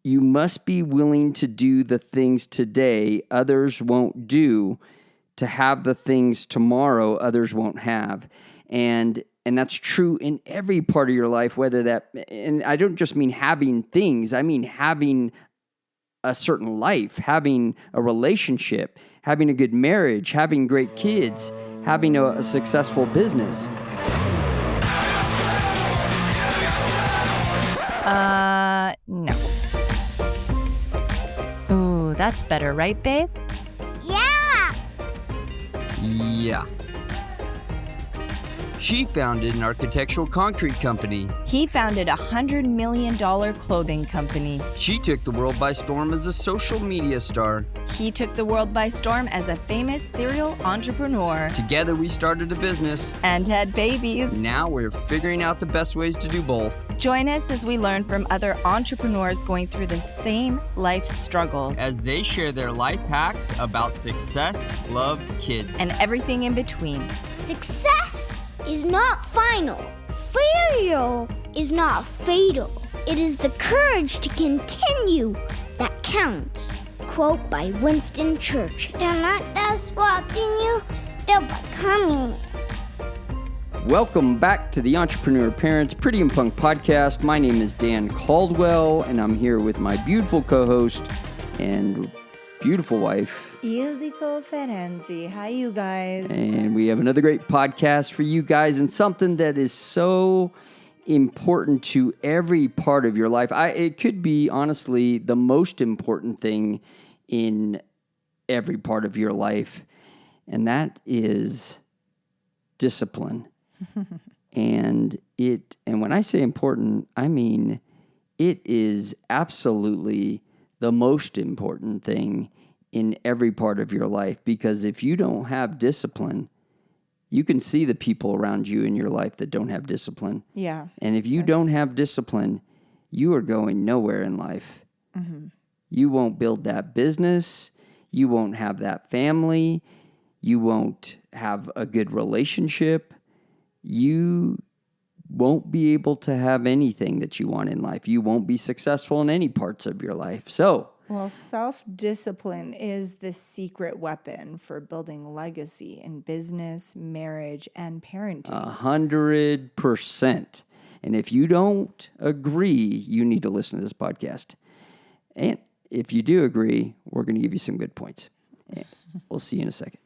you must be willing to do the things today others won't do to have the things tomorrow others won't have. And that's true in every part of your life, whether that, and I don't just mean having things, I mean having a certain life, having a relationship, having a good marriage, having great kids, having a successful business. No. Ooh, that's better, right, babe? Yeah! Yeah. She founded an architectural concrete company. He founded a $100 million clothing company. She took the world by storm as a social media star. He took the world by storm as a famous serial entrepreneur. Together we started a business. And had babies. Now we're figuring out the best ways to do both. Join us as we learn from other entrepreneurs going through the same life struggles. As they share their life hacks about success, love, kids, and everything in between. Success is not final. Failure is not fatal. It is the courage to continue that counts. Quote by Winston Churchill. They're not just watching you, they're becoming. Welcome back to the Entrepreneur Parents Pretty and Punk podcast. My name is Dan Caldwell, and I'm here with my beautiful co-host and beautiful wife, Ildiko Ferenczi. Hi, you guys. And we have another great podcast for you guys, and something that is so important to every part of your life. It could be, honestly, the most important thing in every part of your life, and that is discipline. And when I say important, I mean it is absolutely the most important thing in every part of your life, because if you don't have discipline, you can see the people around you in your life that don't have discipline. Yeah. And if you don't have discipline, you are going nowhere in life. Mm-hmm. You won't build that business. You won't have that family. You won't have a good relationship. You won't be able to have anything that you want in life. You won't be successful in any parts of your life. So, well, self-discipline is the secret weapon for building legacy in business, marriage, and parenting. 100%. And if you don't agree, you need to listen to this podcast. And if you do agree, we're going to give you some good points. And we'll see you in a second.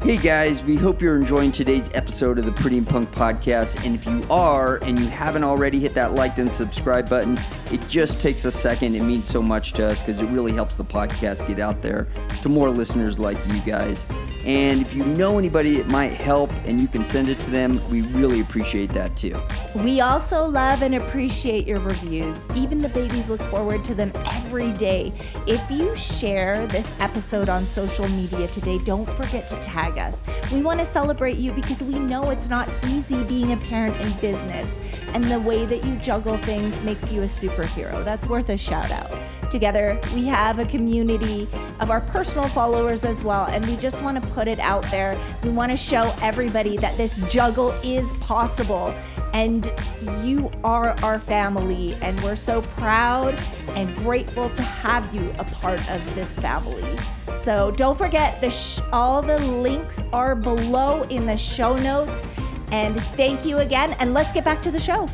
Hey guys, we hope you're enjoying today's episode of the Pretty and Punk podcast. And if you are, and you haven't already, hit that like and subscribe button. It just takes a second. It means so much to us because it really helps the podcast get out there to more listeners like you guys. And if you know anybody it might help and you can send it to them, we really appreciate that too. We also love and appreciate your reviews. Even the babies look forward to them every day. If you share this episode on social media today, don't forget to tag us. We want to celebrate you because we know it's not easy being a parent in business, and the way that you juggle things makes you a superhero. That's worth a shout out. Together, we have a community of our personal followers as well, and we just want to put it out there. We want to show everybody that this juggle is possible, and you are our family, and we're so proud and grateful to have you a part of this family. So don't forget, all the links are below in the show notes, and thank you again, and let's get back to the show.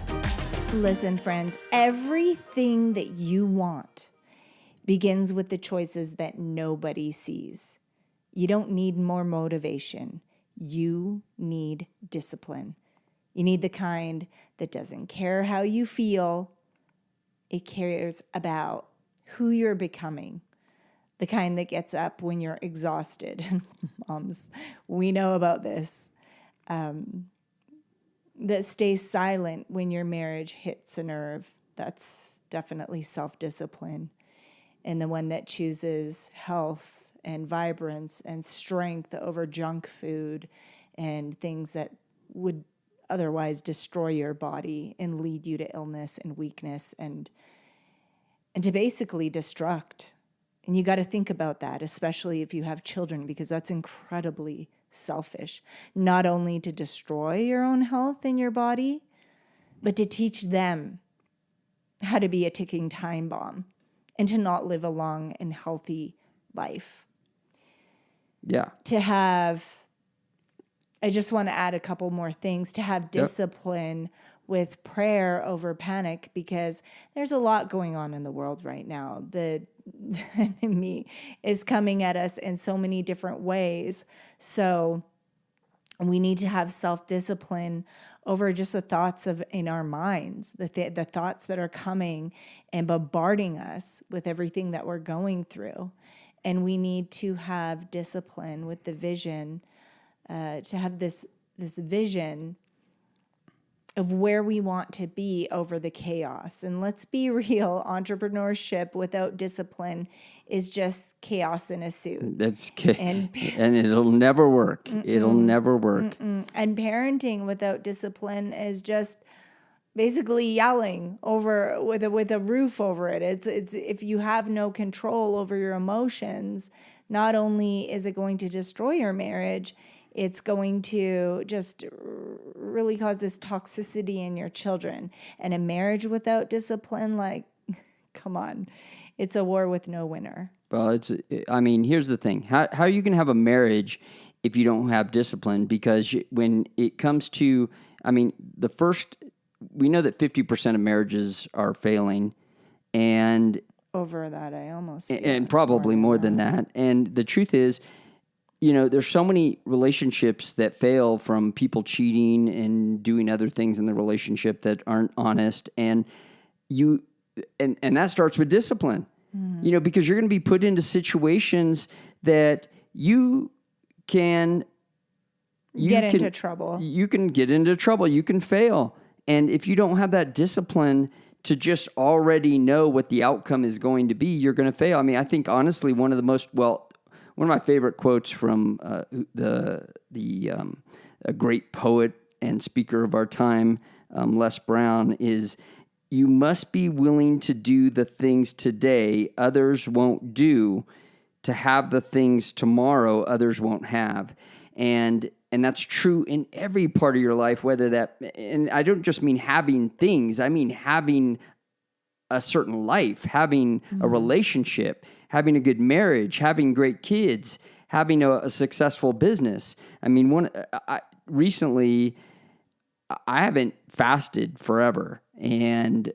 Listen, friends, everything that you want begins with the choices that nobody sees. You don't need more motivation. You need discipline. You need the kind that doesn't care how you feel. It cares about who you're becoming. The kind that gets up when you're exhausted. Moms, we know about this. That stays silent when your marriage hits a nerve. That's definitely self-discipline. And the one that chooses health and vibrance and strength over junk food and things that would otherwise destroy your body and lead you to illness and weakness and to basically destruct. And you got to think about that, especially if you have children, because that's incredibly selfish. Not only to destroy your own health in your body, but to teach them how to be a ticking time bomb. and to not live a long and healthy life. Yeah. I just want to add a couple more things, to have discipline with prayer over panic, because there's a lot going on in the world right now. The enemy is coming at us in so many different ways. So we need to have self-discipline over just the thoughts in our minds, the thoughts that are coming and bombarding us with everything that we're going through. And we need to have discipline with the vision, to have this vision of where we want to be over the chaos. And let's be real, entrepreneurship without discipline is just chaos in a suit. And it'll never work. It'll never work. And parenting without discipline is just basically yelling over with a roof over it. It's if you have no control over your emotions, not only is it going to destroy your marriage, it's going to just really cause this toxicity in your children. And a marriage without discipline, like, come on, it's a war with no winner. Well, here's the thing. How are you going to have a marriage if you don't have discipline? Because when it comes to, we know that 50% of marriages are failing, and over that, I almost and probably more than that. And the truth is, there's so many relationships that fail from people cheating and doing other things in the relationship that aren't honest. And that starts with discipline, because you're going to be put into situations that you can get into trouble. You can get into trouble. You can fail. And if you don't have that discipline to just already know what the outcome is going to be, you're going to fail. I think honestly, one of my favorite quotes from a great poet and speaker of our time, Les Brown, is, "You must be willing to do the things today others won't do, to have the things tomorrow others won't have." And that's true in every part of your life, and I don't just mean having things, I mean having a certain life, having a relationship, having a good marriage, having great kids, having a successful business. Recently, I haven't fasted forever, and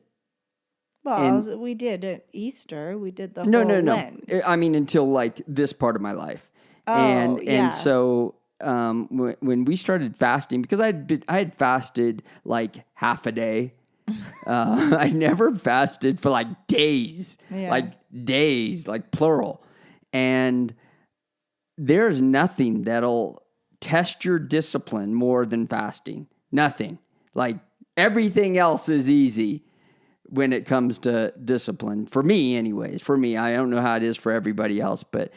we did at Easter. We did the whole Lent. Until like this part of my life, and so when we started fasting, because I had fasted like half a day. I never fasted for like days, like plural. And there's nothing that'll test your discipline more than fasting. Nothing. Like everything else is easy when it comes to discipline. For me, anyways. For me, I don't know how it is for everybody else, but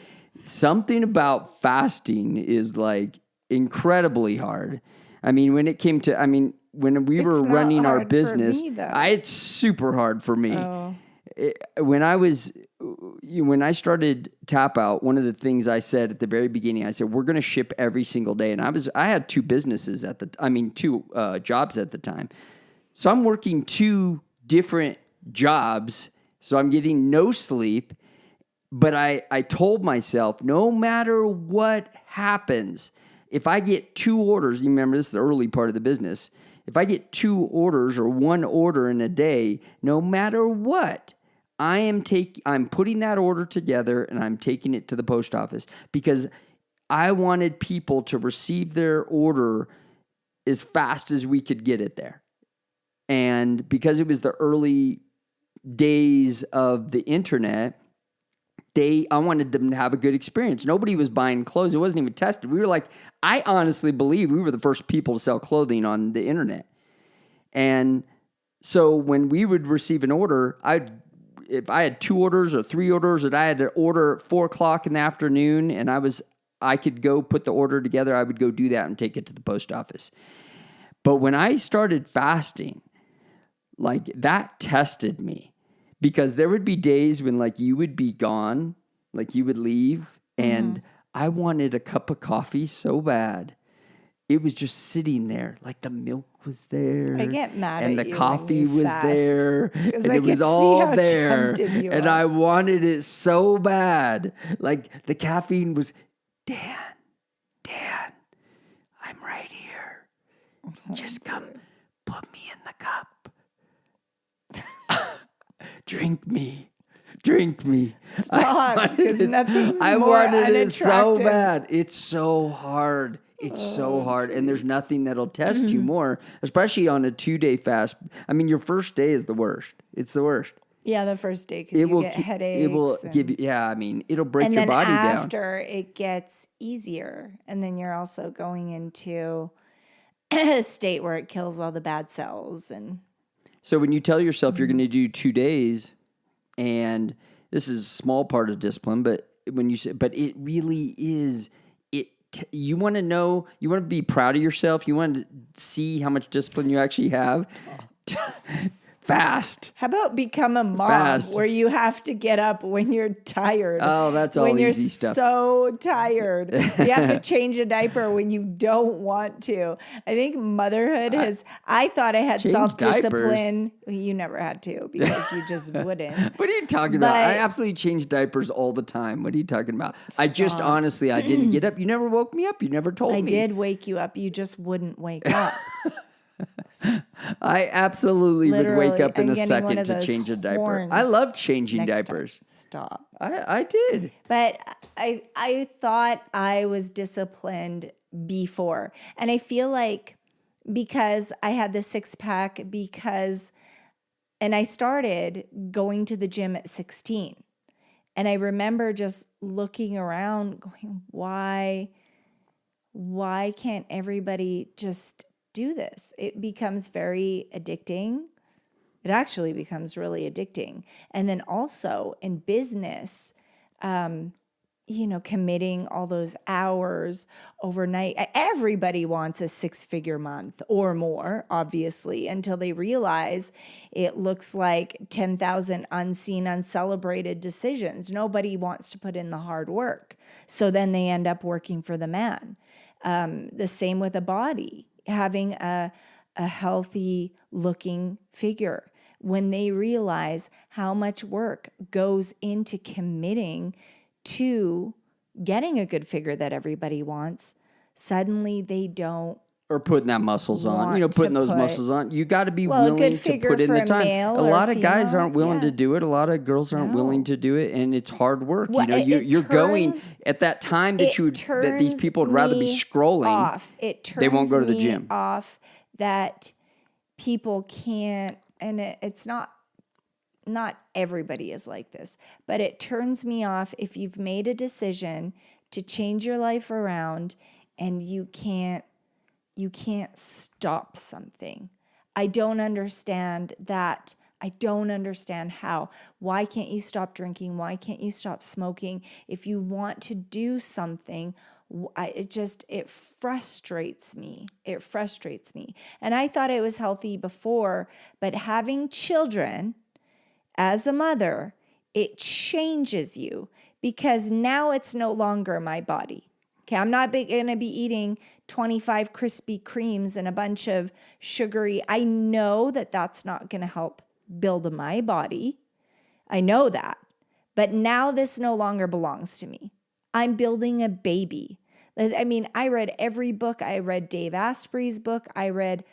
something about fasting is like incredibly hard. When it came to, when we were running our business, it's super hard for me. Oh. When I started Tap Out, one of the things I said at the very beginning, I said, we're going to ship every single day. And I had two businesses two jobs at the time. So I'm working two different jobs. So I'm getting no sleep. But I told myself, no matter what happens, if I get two orders, you remember this is the early part of the business. If I get two orders or one order in a day, no matter what, I'm putting that order together and I'm taking it to the post office, because I wanted people to receive their order as fast as we could get it there. And because it was the early days of the internet, I wanted them to have a good experience. Nobody was buying clothes. It wasn't even tested. We were like, I honestly believe we were the first people to sell clothing on the internet. And so when we would receive an order, if I had two orders or three orders that I had to order at 4:00 in the afternoon, and I could go put the order together, I would go do that and take it to the post office. But when I started fasting, like that tested me. Because there would be days when like you would be gone, like you would leave, and I wanted a cup of coffee so bad. it was just sitting there. Like the milk was there. I get mad and at the you coffee when you was fast, there. And I it was can see all how there. tempted you And are. I wanted it so bad. Like the caffeine was, Dan, I'm right here. Just come put me in the cup. Drink me. Stop, because nothing's I more wanted it so unattractive. bad. It's so hard. It's so hard. And there's nothing that'll test you more, especially on a 2-day fast. I mean, your first day is the worst. It's the worst. Yeah, the first day, because you get headaches. It will give you, I mean, it'll break your body And then down. after, it gets easier. And then you're also going into a state where it kills all the bad cells. And So when you tell yourself you're going to do 2 days, and this is a small part of discipline, but when you say, but it really is, you want to know, you want to be proud of yourself. You want to see how much discipline you actually have. Fast. how about become a mom Fast. where you have to get up when you're tired? Oh, that's all when easy you're stuff. so tired. You have to change a diaper when you don't want to. I think motherhood I thought I had Change self-discipline. You never had to because you just wouldn't. What are you talking about? But- I absolutely change diapers all the time. What are you talking about? I just honestly, I didn't get up. You never woke me up. You never told me. I did wake you up. You just wouldn't wake up. I absolutely would wake Literally, up in I'm a getting second one of to those change a diaper. horns I love changing Next time. diapers. Stop. I did. But I thought I was disciplined before. And I feel like because I had the 6-pack, and I started going to the gym at 16. And I remember just looking around going, why can't everybody just do this? It becomes very addicting. It actually becomes really addicting. And then also in business, committing all those hours overnight. Everybody wants a 6-figure month or more, obviously, until they realize it looks like 10,000 unseen, uncelebrated decisions. Nobody wants to put in the hard work. So then they end up working for the man. The same with a body, having a healthy looking figure. When they realize how much work goes into committing to getting a good figure that everybody wants, suddenly they don't. Or putting that muscles on, Want putting to those put- muscles on. You got to be Well, a willing good to figure put in for the a time. male A or lot of guys female, aren't willing yeah. to do it. A lot of girls aren't willing to do it, and it's hard work. Well, You're going turns- at that time that that these turns people would rather be me scrolling. Off. It turns They won't go to the me gym. off that people can't, and it's not everybody is like this, but it turns me off if you've made a decision to change your life around and you can't stop something. I don't understand that. I don't understand how. Why can't you stop drinking? Why can't you stop smoking? If you want to do something, it frustrates me. It frustrates me. And I thought it was healthy before, but having children as a mother, it changes you because now it's no longer my body. Okay, I'm not going to be eating 25 Krispy Kremes and a bunch of sugary. I know that that's not going to help build my body. I know that. But now this no longer belongs to me. I'm building a baby. I mean, I read every book. I read Dave Asprey's book. I read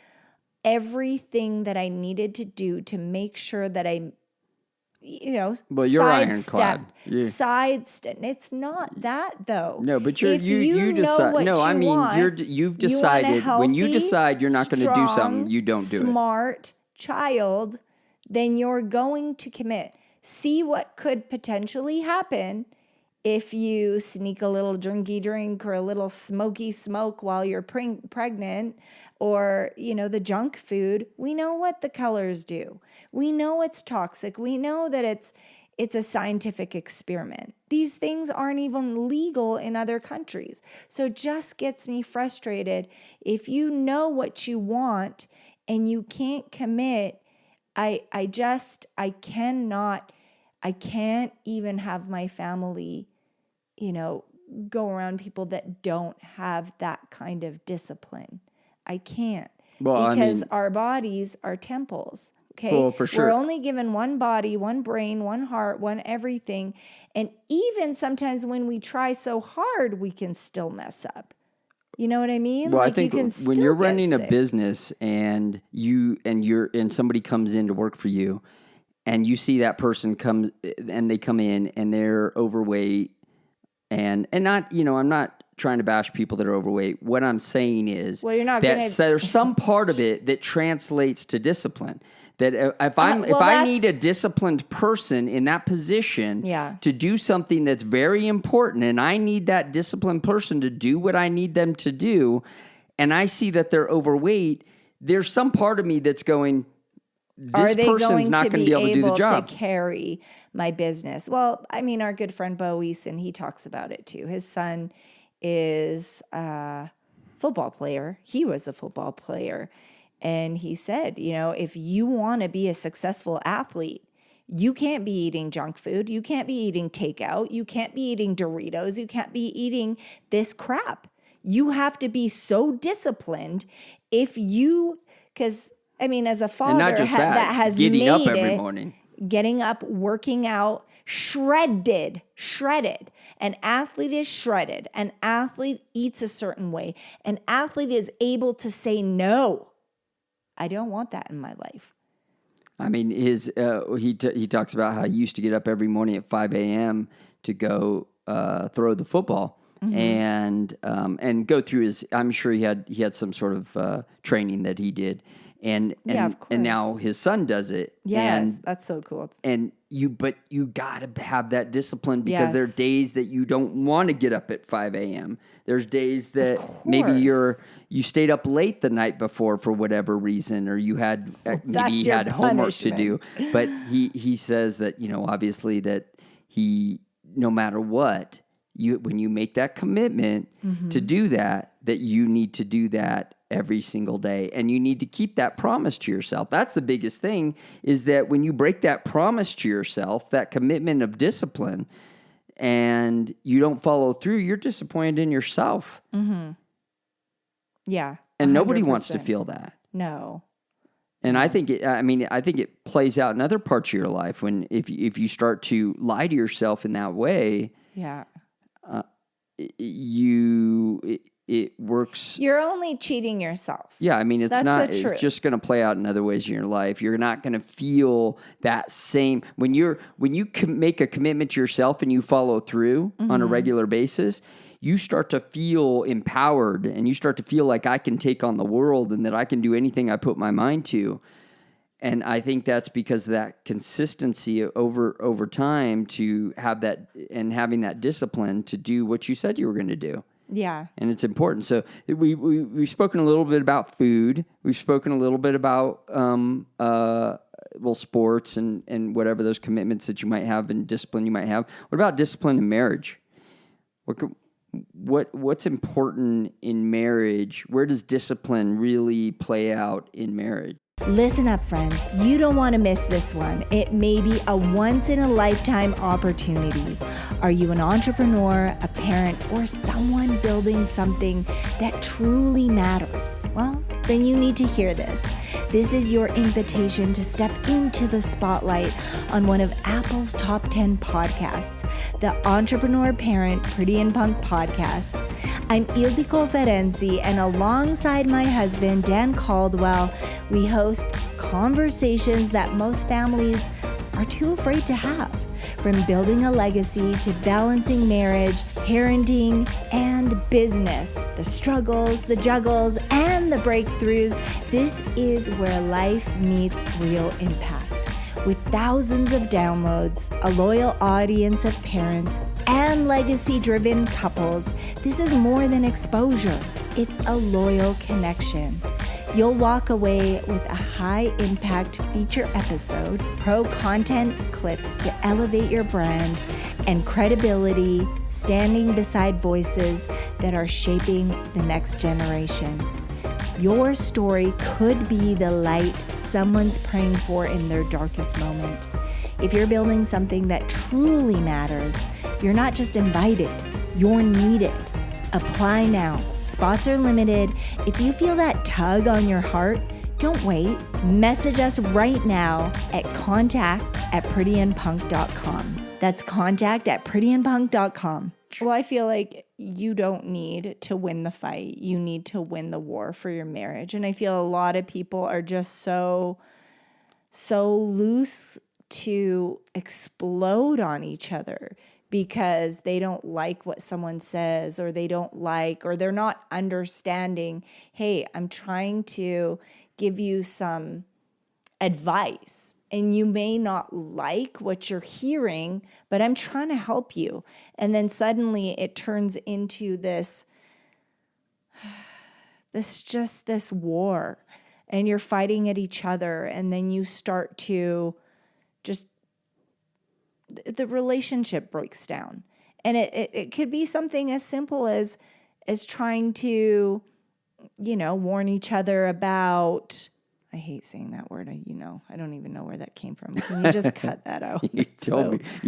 everything that I needed to do to make sure that I Well, you're ironclad. Sidestep. It's not that though. No, but If you know decide. what No, I you mean want, you've you want a decided when you healthy, decide you're not going to do something, strong, you don't do it. Smart child, then you're going to commit. See what could potentially happen if you sneak a little drinky drink or a little smoky smoke while you're pregnant, or the junk food. We know what the colors do. We know it's toxic. We know that it's a scientific experiment. These things aren't even legal in other countries. So it just gets me frustrated. If you know what you want and you can't commit, I can't even have my family, go around people that don't have that kind of discipline. I can't. Well, because our bodies are temples. Okay. Well, for sure. We're only given one body, one brain, one heart, one everything. And even sometimes when we try so hard, we can still mess up. You know what I mean? Well, like I think you can when you're still running get a sick. business and somebody comes in to work for you, and you see that person come in and they're overweight, and not, I'm not trying to bash people that are overweight. What I'm saying is, Well, you're not that gonna- there's some part of it that translates to discipline. That if I need a disciplined person in that position Yeah. to do something that's very important, and I need that disciplined person to do what I need them to do, and I see that they're overweight, there's some part of me that's going, Are this they person's going not to going to be able to do the job. to carry my business? Well, I mean, our good friend Bo Eason, he talks about it too. His son is a football player. He was a football player. And he said, if you want to be a successful athlete, you can't be eating junk food. You can't be eating takeout. You can't be eating Doritos. You can't be eating this crap. You have to be so disciplined because as a father And not just that has getting made up every it, morning. getting up, working out, shredded. An athlete is shredded. An athlete eats a certain way. An athlete is able to say no. I don't want that in my life. I mean, he talks about how he used to get up every morning at 5 a.m. to go throw the football and go through his. I'm sure he had some sort of training that he did, and of course. and now his son does it. Yes, that's so cool. But you got to have that discipline because there are Yes. days that you don't want to get up at 5 a.m. There's days that maybe you stayed up late the night before for whatever reason, or you had maybe he had homework to do. But he says that obviously that he, no matter what, when you make that commitment to do that you need to do that every single day, and you need to keep that promise to yourself. That's the biggest thing, is that when you break that promise to yourself, that commitment of discipline, and you don't follow through, you're disappointed in yourself. Yeah. And 100%. nobody wants to feel that. No. And I think it plays out in other parts of your life when if you start to lie to yourself in that way, Yeah. it works. You're only cheating yourself. Yeah, I mean, That's it's just going to play out in other ways in your life. You're not going to feel that same when you make a commitment to yourself and you follow through on a regular basis. You start to feel empowered, and you start to feel like I can take on the world and that I can do anything I put my mind to. And I think that's because of that consistency over time to have that, and having that discipline to do what you said you were going to do. Yeah. And it's important. So we've spoken a little bit about food. We've spoken a little bit about sports and whatever those commitments that you might have and discipline you might have. What about discipline in marriage? What's important in marriage? Where does discipline really play out in marriage? Listen up, friends. You don't want to miss this one. It may be a once-in-a-lifetime opportunity. Are you an entrepreneur, a parent, or someone building something that truly matters? Well, then you need to hear this. This is your invitation to step into the spotlight on one of Apple's top 10 podcasts, the Entrepreneur Parent Pretty and Punk podcast. I'm Ildiko Ferenczi, and alongside my husband, Dan Caldwell, we host conversations that most families are too afraid to have. From building a legacy to balancing marriage, parenting, and business, the struggles, the juggles, and the breakthroughs, this is where life meets real impact. With thousands of downloads, a loyal audience of parents, and legacy-driven couples, this is more than exposure. It's a loyal connection. You'll walk away with a high-impact feature episode, pro content clips to elevate your brand, and credibility, standing beside voices that are shaping the next generation. Your story could be the light someone's praying for in their darkest moment. If you're building something that truly matters, you're not just invited, You're needed. Apply now. Spots are limited. If you feel that tug on your heart, don't wait. Message us right now at contact@prettyandpunk.com. That's contact@prettyandpunk.com. Well, I feel like you don't need to win the fight. You need to win the war for your marriage. And I feel a lot of people are just so loose to explode on each other because they don't like what someone says, or they don't like, or they're not understanding, hey, I'm trying to give you some advice and you may not like what you're hearing, but I'm trying to help you. And then suddenly it turns into this war, and you're fighting at each other, and then you start to just, the relationship breaks down. And it could be something as simple as trying to, warn each other about, I hate saying that word. I don't even know where that came from. Can you just cut that out? You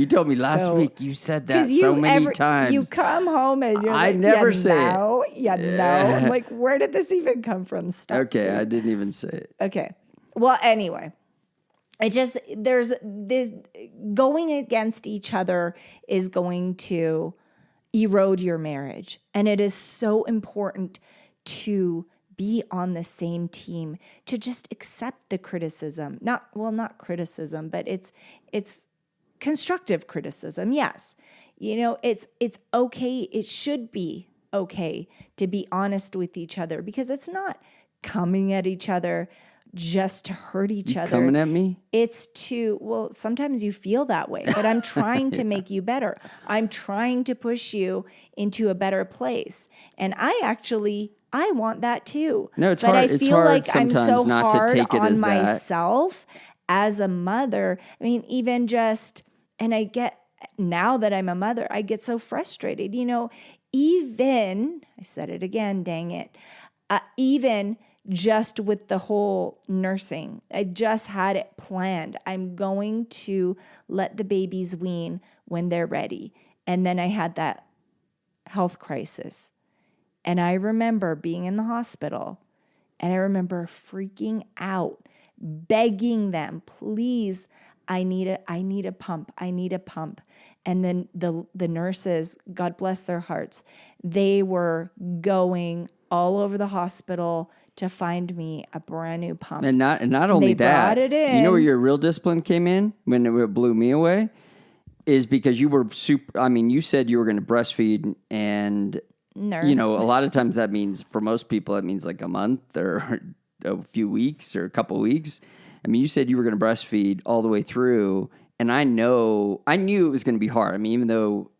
told me last week. You said that so many times. You come home and you're I like, never say it. I'm like, where did this even come from? Stop okay, saying. I didn't even say it. Okay. Well, anyway, there's the going against each other is going to erode your marriage. And it is so important to be on the same team, to just accept the criticism. Not criticism, but it's constructive criticism. Yes. It's okay. It should be okay to be honest with each other, because it's not coming at each other just to hurt each other. Coming at me? It's sometimes you feel that way, but I'm trying to make you better. I'm trying to push you into a better place. And I want that too. No, it's but hard. I feel like I'm sometimes so not hard to take it on as that. myself as a mother. I mean, even just, and I get, now that I'm a mother, I get so frustrated. Even, I said it again, dang it, even just with the whole nursing, I just had it planned. I'm going to let the babies wean when they're ready. And then I had that health crisis. And I remember being in the hospital, and I remember freaking out, begging them, please, I need a pump. I need a pump. And then the nurses, God bless their hearts, they were going all over the hospital to find me a brand new pump. And not only they that, brought it in. You know where your real discipline came in when it blew me away? Is because you were you said you were going to breastfeed, and Nurse. a lot of times that means, for most people, it means like a month or a few weeks or a couple weeks. I mean, you said you were going to breastfeed all the way through, and I knew it was going to be hard. I mean, even though,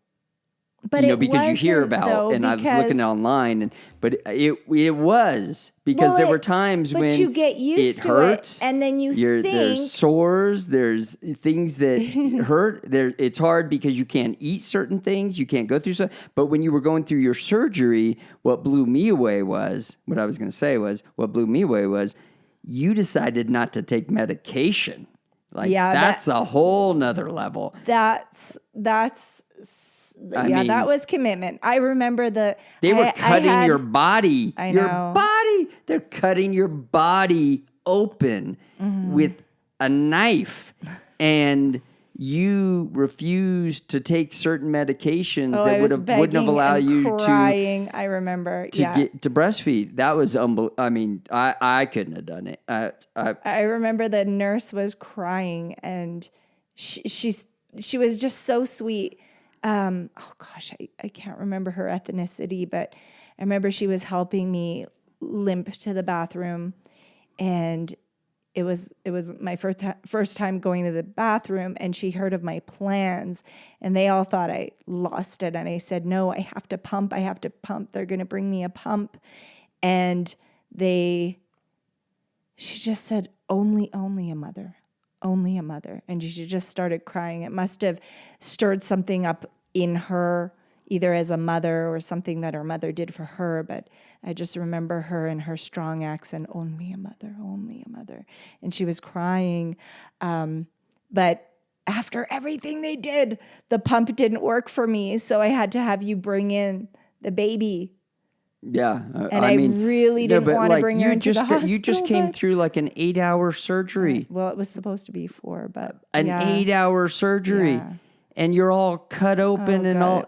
but because you hear about, and I was looking online, but it was because there were times when you get used to hurts, it, and then there's sores, there's things that hurt. It's hard because you can't eat certain things, you can't go through stuff. But when you were going through your surgery, what blew me away was you decided not to take medication. That's a whole nother level. That was commitment. I remember they were cutting your body. I your know. body. They're cutting your body open with a knife, and you refused to take certain medications that wouldn't have allowed you crying. I remember get to breastfeed. That was unbelievable. I mean, I couldn't have done it. I remember the nurse was crying, and she was just so sweet. I can't remember her ethnicity, but I remember she was helping me limp to the bathroom, and it was my first time going to the bathroom, and she heard of my plans, and they all thought I lost it. And I said, no, I have to pump. They're going to bring me a pump. And she just said, only a mother. And she just started crying. It must have stirred something up in her, either as a mother or something that her mother did for her. But I just remember her in her strong accent, only a mother. And she was crying. But after everything they did, the pump didn't work for me. So I had to have you bring in the baby. Yeah. And I mean, really didn't want to bring her into the hospital. You just came through like an 8-hour surgery. Well, it was supposed to be 4, but an 8-hour surgery. Yeah. And you're all cut open and all.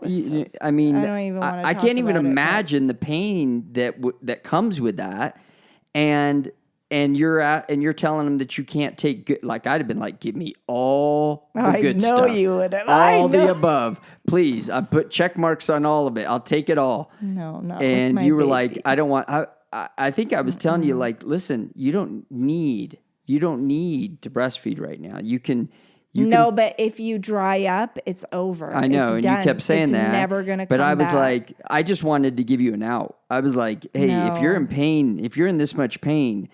I mean, I don't even want to I talk can't even about it, imagine the pain that comes with that. And you're telling them that you can't take good. Like I'd have been like, give me all the good stuff. I know you would have. All the above, please. I put check marks on all of it. I'll take it all. No, not And with my you were baby. like, I don't want. I think I was telling you like, listen, you don't need to breastfeed right now. You can. But if you dry up, it's over. I know, it's and done. you kept saying it's that. Never gonna. But come I was back. like, I just wanted to give you an out. I was like, hey, if you're in pain, if you're in this much pain,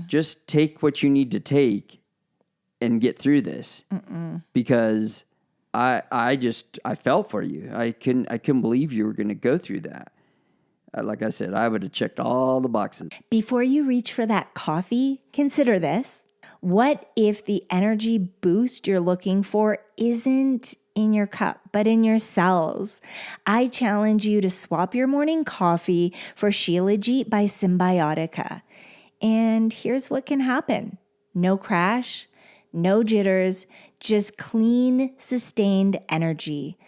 just take what you need to take and get through this. Because I felt for you. I couldn't believe you were going to go through that. Like I said, I would have checked all the boxes. Before you reach for that coffee, consider this. What if the energy boost you're looking for isn't in your cup, but in your cells? I challenge you to swap your morning coffee for Shilajit by Symbiotica. And here's what can happen. No crash, no jitters, just clean, sustained energy,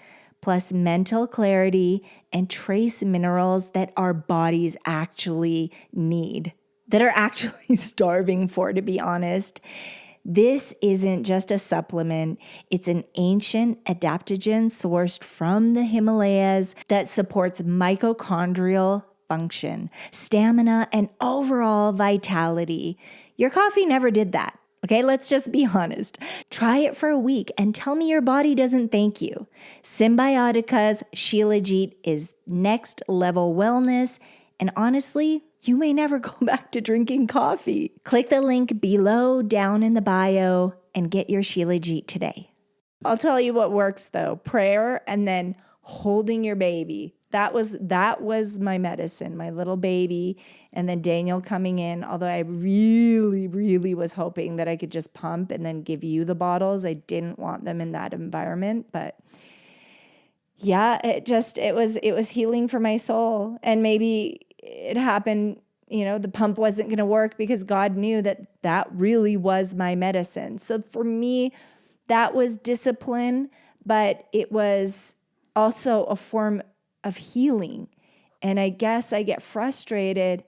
plus mental clarity and trace minerals that our bodies actually need, that are actually starving for, to be honest. This isn't just a supplement. It's an ancient adaptogen sourced from the Himalayas that supports mitochondrial function, stamina, and overall vitality. Your coffee never did that. Okay, let's just be honest. Try it for a week and tell me your body doesn't thank you. Symbiotica's Shilajit is next level wellness, and honestly, you may never go back to drinking coffee. Click the link below down in the bio and get your Shilajit today. I'll tell you what works though. Prayer and then holding your baby. That was my medicine, my little baby. And then Daniel coming in, although I really, really was hoping that I could just pump and then give you the bottles. I didn't want them in that environment, but yeah, it was healing for my soul. And maybe it happened, the pump wasn't going to work because God knew that really was my medicine. So for me, that was discipline, but it was also a form of healing. And I guess I get frustrated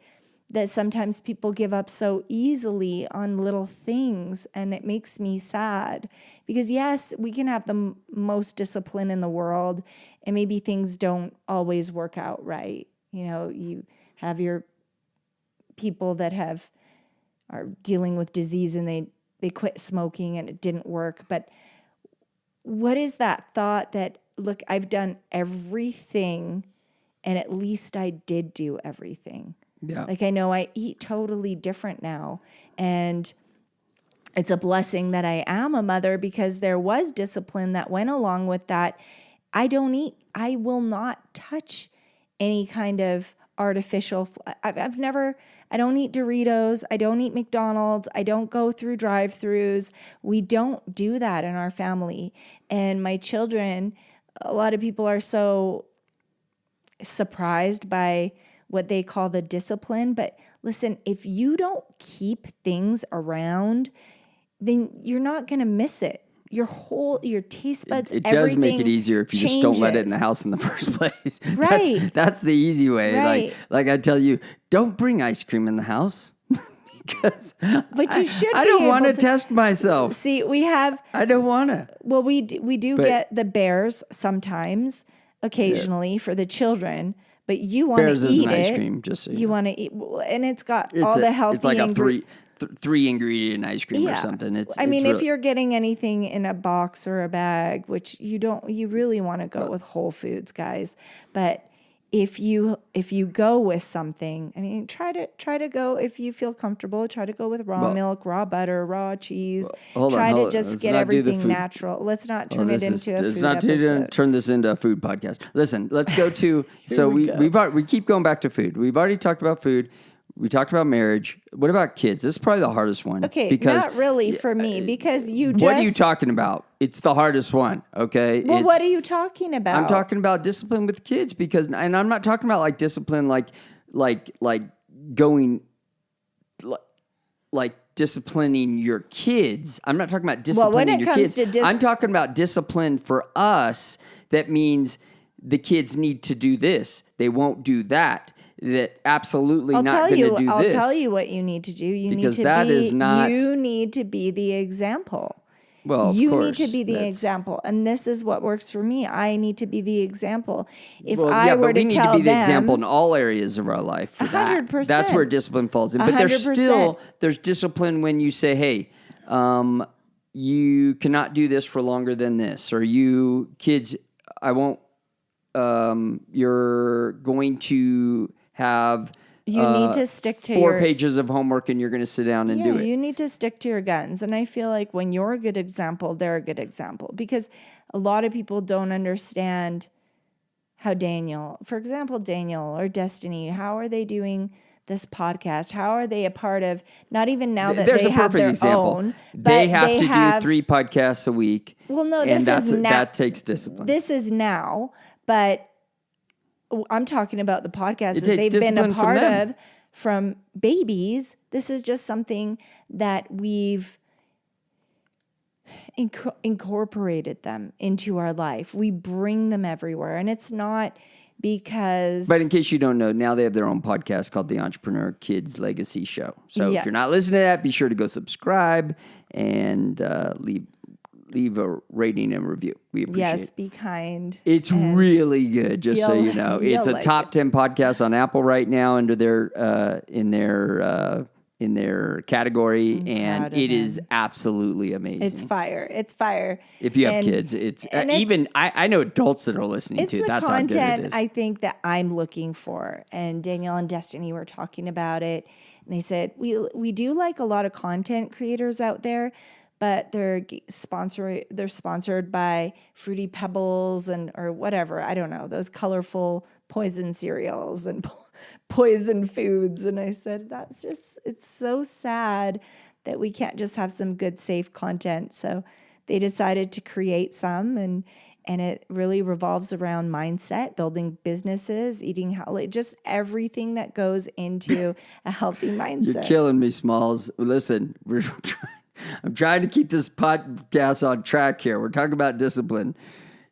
that sometimes people give up so easily on little things, and it makes me sad because yes, we can have the most discipline in the world and maybe things don't always work out right. You have your people that are dealing with disease and they quit smoking and it didn't work. But what is that thought that, look, I've done everything and at least I did do everything. Yeah. Like I know I eat totally different now, and it's a blessing that I am a mother because there was discipline that went along with that. I will not touch any kind of artificial. I don't eat Doritos. I don't eat McDonald's. I don't go through drive-thrus. We don't do that in our family. And my children, a lot of people are so surprised by what they call the discipline. But listen, if you don't keep things around, then you're not going to miss it. Your taste buds, it does make it easier if you just don't let it in the house in the first place. Right. That's the easy way. Right. Like I tell you, don't bring ice cream in the house. Because but you should. I don't want to test myself. See, I don't want to. Well, we do get the bears sometimes, occasionally for the children. But you want to eat it. Bears is an ice cream, just so you know. Want to eat, and it's got all the healthy. It's like a three ingredient ice cream or something. If you're getting anything in a box or a bag, which you really want to go with whole foods, guys. But if you go with something, try to go, if you feel comfortable, try to go with raw milk, raw butter, raw cheese. Try to just get everything natural. Let's not turn it into a food episode. Turn this into a food podcast. Listen, let's go to. So we keep going back to food. We've already talked about food. We talked about marriage. What about kids? This is probably the hardest one. Okay, not really for me because What are you talking about? It's the hardest one, okay? Well, what are you talking about? I'm talking about discipline with kids and I'm not talking about like discipline like going like disciplining your kids. I'm not talking about disciplining your kids. I'm talking about discipline for us. That means the kids need to do this. They won't do that. That absolutely not going to do this. I'll tell you what you need to do. You need to be the example. Well, you need to be the example, and this is what works for me. I need to be the example. If I were to tell them, we need to be the example in all areas of our life. 100%. That's where discipline falls in. But 100%. there's discipline when you say, "Hey, you cannot do this for longer than this," or "You kids, I won't. You're going to have." You need to stick to 4 pages of homework and you're going to sit down and do it. You need to stick to your guns. And I feel like when you're a good example, they're a good example. Because a lot of people don't understand how for example, Daniel or Destiny, how are they doing this podcast? How are they a part of, not even now that they have their own. They have to do 3 podcasts a week. Well, no, that takes discipline. This is now, but I'm talking about the podcast that they've been a part of from babies. This is just something that we've incorporated them into our life. We bring them everywhere. And it's not because... But in case you don't know, now they have their own podcast called The Entrepreneur Kids Legacy Show. So if you're not listening to that, be sure to go subscribe and leave a rating and review. We appreciate it. Yes, be kind. It's really good, just so you know. It's a top 10 podcast on Apple right now under their in their category, and it is absolutely amazing. It's fire. It's fire. If you have kids, it's even I know adults that are listening to it. That's how good it is. It's the content I think that I'm looking for. And Danielle and Destiny were talking about it, and they said we do like a lot of content creators out there, but they're sponsored by Fruity Pebbles or whatever. I don't know, those colorful poison cereals and poison foods. And I said, it's so sad that we can't just have some good, safe content. So they decided to create some, and it really revolves around mindset, building businesses, eating healthy, just everything that goes into a healthy mindset. You're killing me, Smalls. Listen, I'm trying to keep this podcast on track here. We're talking about discipline.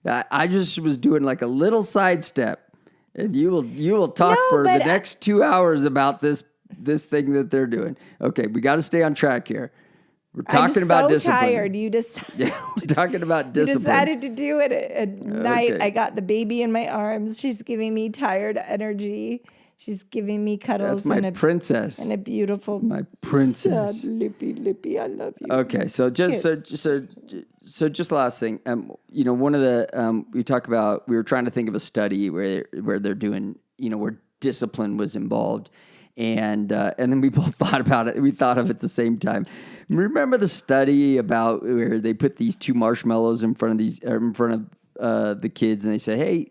I just was doing like a little sidestep, and you will talk for the next 2 hours about this thing that they're doing. Okay, we got to stay on track here. We're talking about discipline. I'm so tired. You decided. We're talking about discipline. You decided to do it at night. Okay. I got the baby in my arms. She's giving me tired energy. She's giving me cuddles. That's my princess. And a beautiful, my princess. Sad, lippy, I love you. Okay, so just last thing. One of the we were trying to think of a study where they're doing, where discipline was involved, and then we both thought about it. We thought of it at the same time. Remember the study about where they put these 2 marshmallows in front of the kids, and they say, "Hey,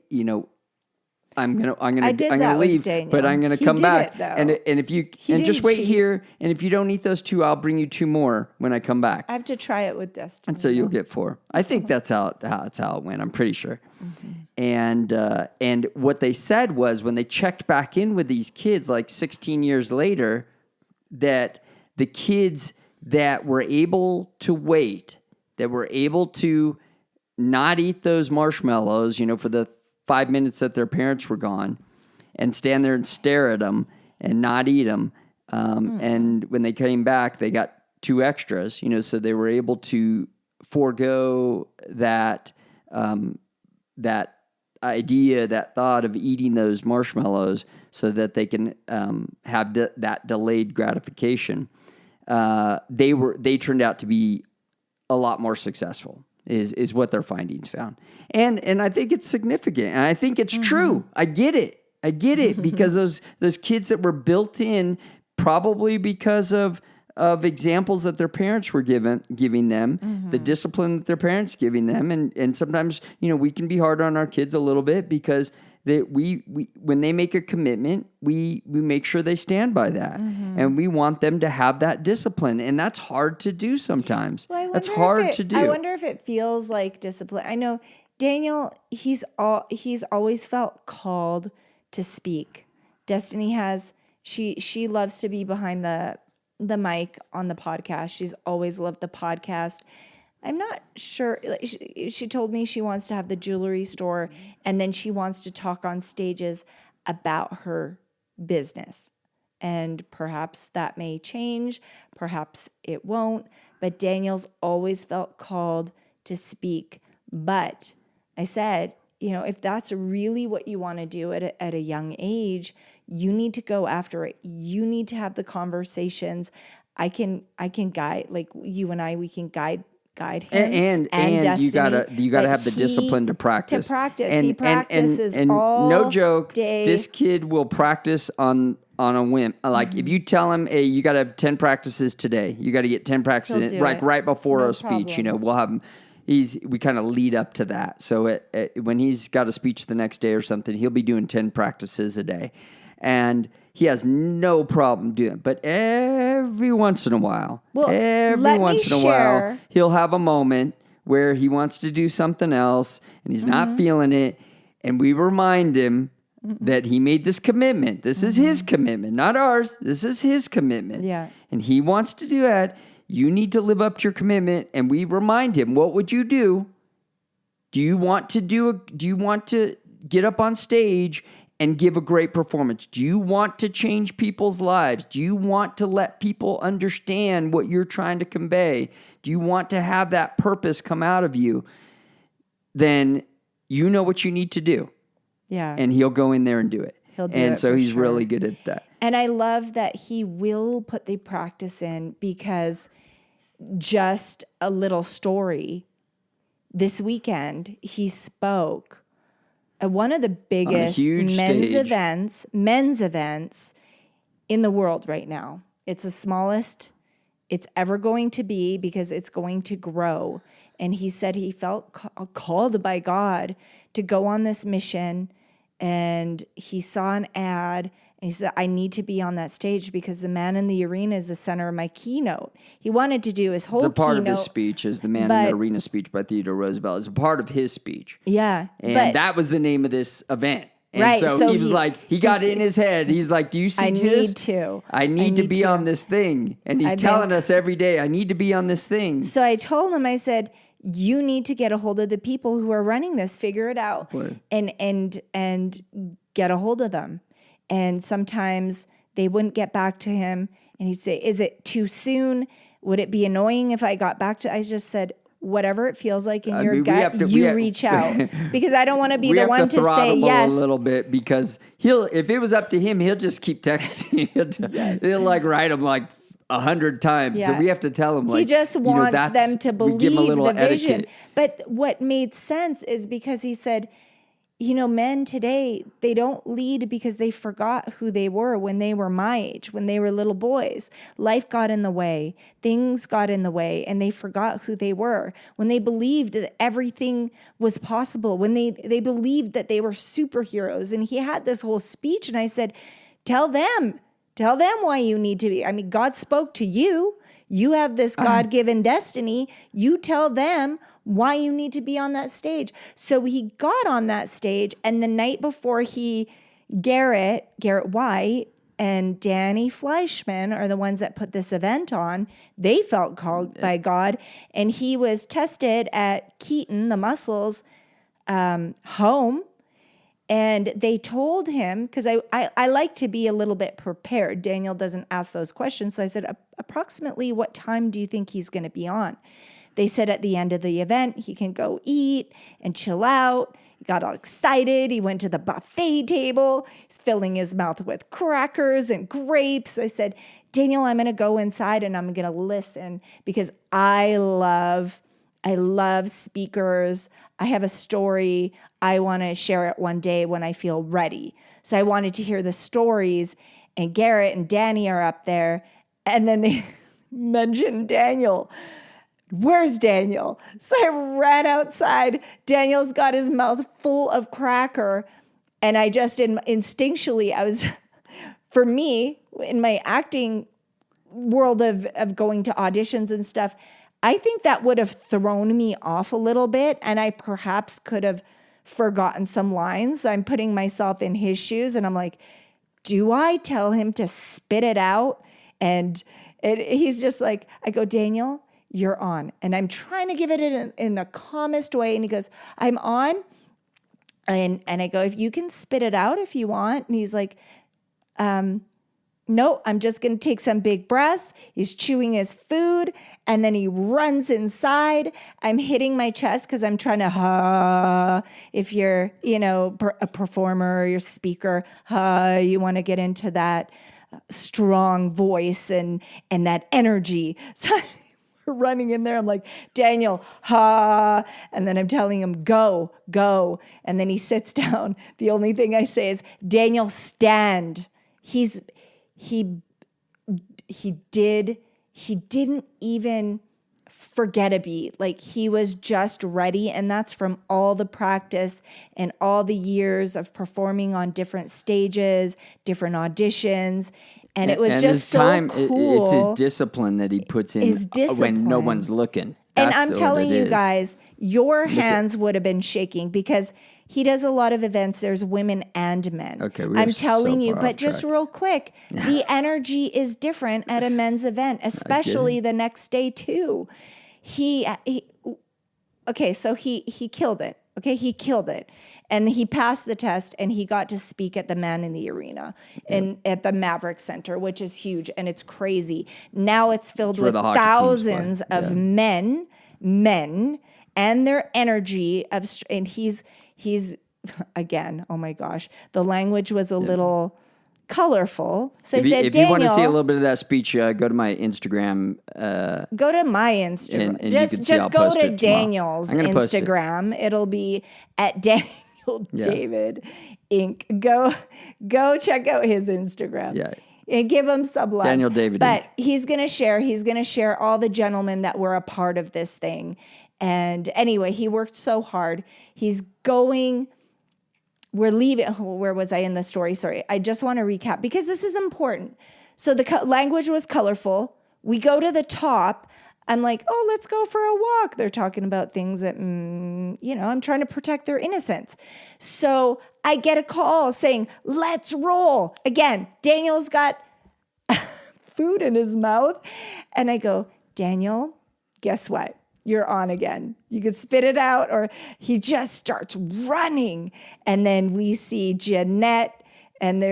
I'm gonna leave, but I'm gonna come back. And if you just wait here, and if you don't eat those 2, I'll bring you 2 more when I come back. I have to try it with Destiny. And so you'll get 4. I think that's how it went. I'm pretty sure. Mm-hmm. And what they said was when they checked back in with these kids, like 16 years later, that the kids that were able to wait, that were able to not eat those marshmallows, for the 5 minutes that their parents were gone, and stand there and stare at them and not eat them. And when they came back, they got 2 extras, so they were able to forego that idea, that thought of eating those marshmallows so that they can have that delayed gratification. They turned out to be a lot more successful. Is what their findings found. And I think it's significant. And I think it's true. I get it because those kids that were built in, probably because of of examples that their parents were giving them, the discipline that their parents giving them. And sometimes, we can be hard on our kids a little bit because we when they make a commitment, we make sure they stand by that. And we want them to have that discipline. And that's hard to do sometimes. Well, that's hard to do. I wonder if it feels like discipline. I know Daniel, he's always felt called to speak. Destiny has, she loves to be behind the mic on the podcast. She's always loved the podcast. I'm not sure. She told me she wants to have the jewelry store, and then she wants to talk on stages about her business. And perhaps that may change. Perhaps it won't. But Daniel's always felt called to speak. But I said, if that's really what you want to do at a young age, you need to go after it. You need to have the conversations. I can guide, like you and I, we can guide him and Destiny, you gotta have the discipline to practice. He practices and all no joke, day. This kid will practice on a whim. Like if you tell him, hey, you gotta have 10 practices today. You gotta get 10 practices right before a speech. We'll have him. We kind of lead up to that. So when he's got a speech the next day or something, he'll be doing 10 practices a day. And he has no problem doing it. But every once in a while, he'll have a moment where he wants to do something else and he's not feeling it. And we remind him that he made this commitment. This is his commitment, not ours. This is his commitment. Yeah. And he wants to do that. You need to live up to your commitment. And we remind him, what would you do? Do you want to get up on stage and give a great performance? Do you want to change people's lives? Do you want to let people understand what you're trying to convey? Do you want to have that purpose come out of you? Then you know what you need to do. Yeah. And he'll go in there and do it. He'll do it. And so he's really good at that. And I love that he will put the practice in, because just a little story. This weekend, he spoke at one of the biggest men's events in the world right now. It's the smallest it's ever going to be, because it's going to grow. And he said he felt called by God to go on this mission. And he saw an ad, and he said, I need to be on that stage because the man in the arena is the center of my keynote. He wanted to do his whole keynote. It's a part of his speech, is the man in the arena speech by Theodore Roosevelt. It's a part of his speech. Yeah. And that was the name of this event. And so he was like, he got it in his head. He's like, do you see this? I need to be on this thing. And he's telling us every day, I need to be on this thing. So I told him, I said, you need to get a hold of the people who are running this, figure it out, and get a hold of them. And sometimes they wouldn't get back to him. And he'd say, is it too soon? Would it be annoying if I got back to, I just said, whatever it feels like in your gut, reach out. Because I don't want to be the one to say yes. A little bit, because if it was up to him, he'll just keep texting. He'll like write them like 100 times. Yeah. So we have to tell him, like, he just wants them to believe the vision. Etiquette. But what made sense is because he said, men today, they don't lead because they forgot who they were when they were my age, when they were little boys. Life got in the way. Things got in the way, and they forgot who they were. When they believed that everything was possible, when they believed that they were superheroes. And he had this whole speech, and I said, tell them why you need to be. I mean, God spoke to you. You have this God-given destiny. You tell them why you need to be on that stage. So he got on that stage, and the night before Garrett White and Danny Fleischman are the ones that put this event on. They felt called by God, and he was tested at Keaton, the Muscles, home. And they told him, because I like to be a little bit prepared. Daniel doesn't ask those questions. So I said, approximately what time do you think he's going to be on? They said at the end of the event, he can go eat and chill out. He got all excited. He went to the buffet table. He's filling his mouth with crackers and grapes. I said, Daniel, I'm going to go inside and I'm going to listen, because I love speakers. I have a story. I want to share it one day when I feel ready. So I wanted to hear the stories, and Garrett and Danny are up there. And then mentioned Daniel. Where's Daniel? So I ran outside. Daniel's got his mouth full of cracker. And I just instinctually, for me, in my acting world of going to auditions and stuff, I think that would have thrown me off a little bit. And I perhaps could have forgotten some lines. So I'm putting myself in his shoes and I'm like, do I tell him to spit it out? And he's just like, I go, Daniel, you're on. And I'm trying to give it in the calmest way. And he goes, I'm on. And I go, if you can spit it out if you want. And he's like, no, I'm just going to take some big breaths. He's chewing his food. And then he runs inside. I'm hitting my chest because I'm trying to, if you're, a performer or you're a speaker, you want to get into that strong voice and that energy. So we're running in there. I'm like, Daniel, and then I'm telling him, go. And then he sits down. The only thing I say is, Daniel, stand. He didn't even forget a beat. Like, he was just ready. And that's from all the practice and all the years of performing on different stages, different auditions. And it was just so cool. It's his discipline that he puts in when no one's looking. And I'm telling you guys, your hands would have been shaking because he does a lot of events. There's women and men. Okay, I'm telling you, but just real quick, the energy is different at a men's event, especially the next day too. So he killed it. Okay, he killed it. And he passed the test and he got to speak at the Man in the Arena and at the Maverick Center, which is huge and it's crazy. Now it's filled with thousands of men and their energy and he's again, oh my gosh, the language was a little colorful. So I said, if you want to see a little bit of that speech, go to my Instagram. Go to my Instagram. And just go to Daniel's Instagram. It'll be at Daniel David Inc. Go check out his Instagram. Yeah. And give him some love. Daniel David But Inc. he's going to share all the gentlemen that were a part of this thing. And anyway, he worked so hard. We're leaving. Where was I in the story? Sorry. I just want to recap because this is important. So the language was colorful. We go to the top. I'm like, oh, let's go for a walk. They're talking about things that, I'm trying to protect their innocence. So I get a call saying, let's roll. Again, Daniel's got food in his mouth. And I go, Daniel, guess what? You're on again. You could spit it out, or he just starts running. And then we see Jeanette. And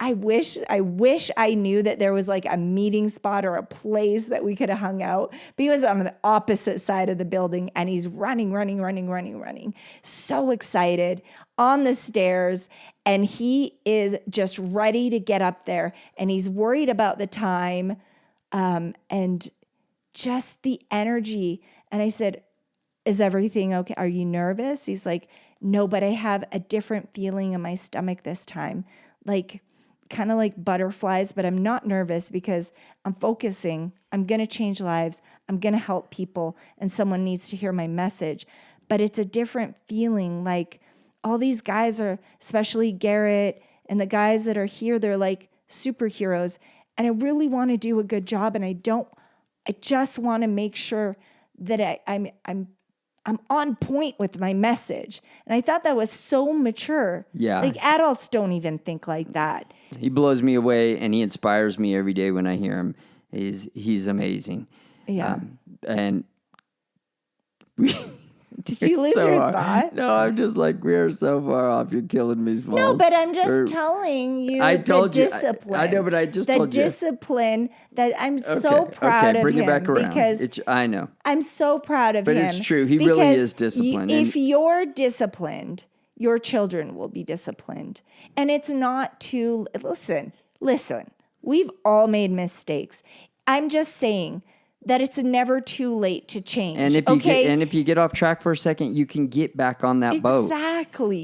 I wish I knew that there was like a meeting spot or a place that we could have hung out. But he was on the opposite side of the building and he's running. So excited on the stairs. And he is just ready to get up there. And he's worried about the time and just the energy. And I said, is everything okay? Are you nervous? He's like, no, but I have a different feeling in my stomach this time, like kind of like butterflies, but I'm not nervous because I'm focusing. I'm going to change lives. I'm going to help people, and someone needs to hear my message. But it's a different feeling. Like all these guys are, especially Garrett and the guys that are here, they're like superheroes. And I really want to do a good job. And I just want to make sure that I'm on point with my message. And I thought that was so mature. Yeah. Like adults don't even think like that. He blows me away and he inspires me every day when I hear him. He's amazing. Yeah. And did you lose your thought? No, I'm just like, we are so far off. You're killing me, Smalls. No, but I'm just telling you the discipline. I know, but I just told you. The discipline that I'm so proud of bring him. It back around. Because I know. I'm so proud of him. But it's true. He really is disciplined. If you're disciplined, your children will be disciplined. And it's not listen, we've all made mistakes. I'm just saying, that it's never too late to change. And if you get off track for a second, you can get back on that boat. Exactly.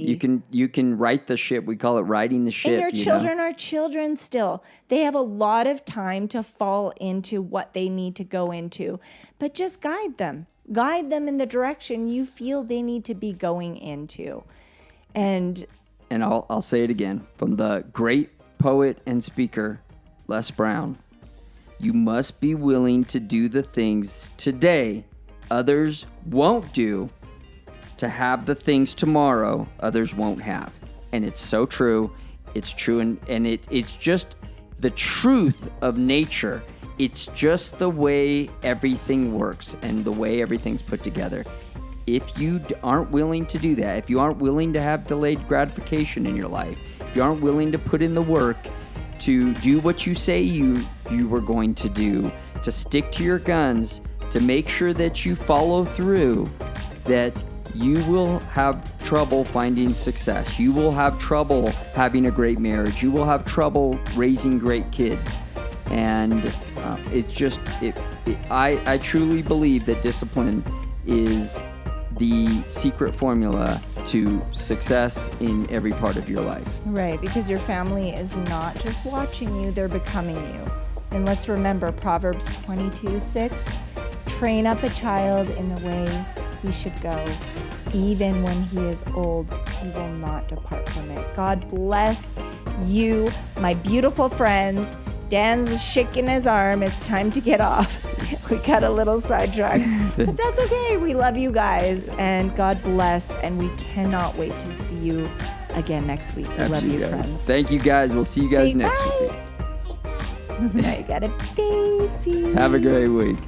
You can right the ship. We call it riding the ship. And your children are children still. They have a lot of time to fall into what they need to go into. But just guide them. Guide them in the direction you feel they need to be going into. And I'll say it again. From the great poet and speaker, Les Brown, you must be willing to do the things today others won't do to have the things tomorrow others won't have. And it's so true. It's true. And it's just the truth of nature. It's just the way everything works and the way everything's put together. If you aren't willing to do that, if you aren't willing to have delayed gratification in your life, if you aren't willing to put in the work to do what you say you were going to do, to stick to your guns, to make sure that you follow through, that you will have trouble finding success. You will have trouble having a great marriage. You will have trouble raising great kids. And I truly believe that discipline is the secret formula to success in every part of your life. Right, because your family is not just watching you, they're becoming you. And let's remember Proverbs 22:6, train up a child in the way he should go. Even when he is old, he will not depart from it. God bless you, my beautiful friends. Dan's shaking his arm. It's time to get off. We got a little sidetracked, but that's okay. We love you guys, and God bless, and we cannot wait to see you again next week. We love you, friends. Thank you, guys. We'll see you guys next week. I got a baby. Have a great week.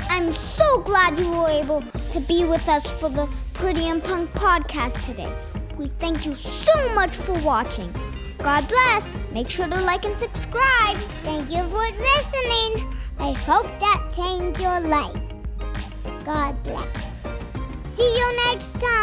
I'm so glad you were able to be with us for the Pretty and Punk podcast today. We thank you so much for watching. God bless. Make sure to like and subscribe. Thank you for listening. I hope that changed your life. God bless. See you next time.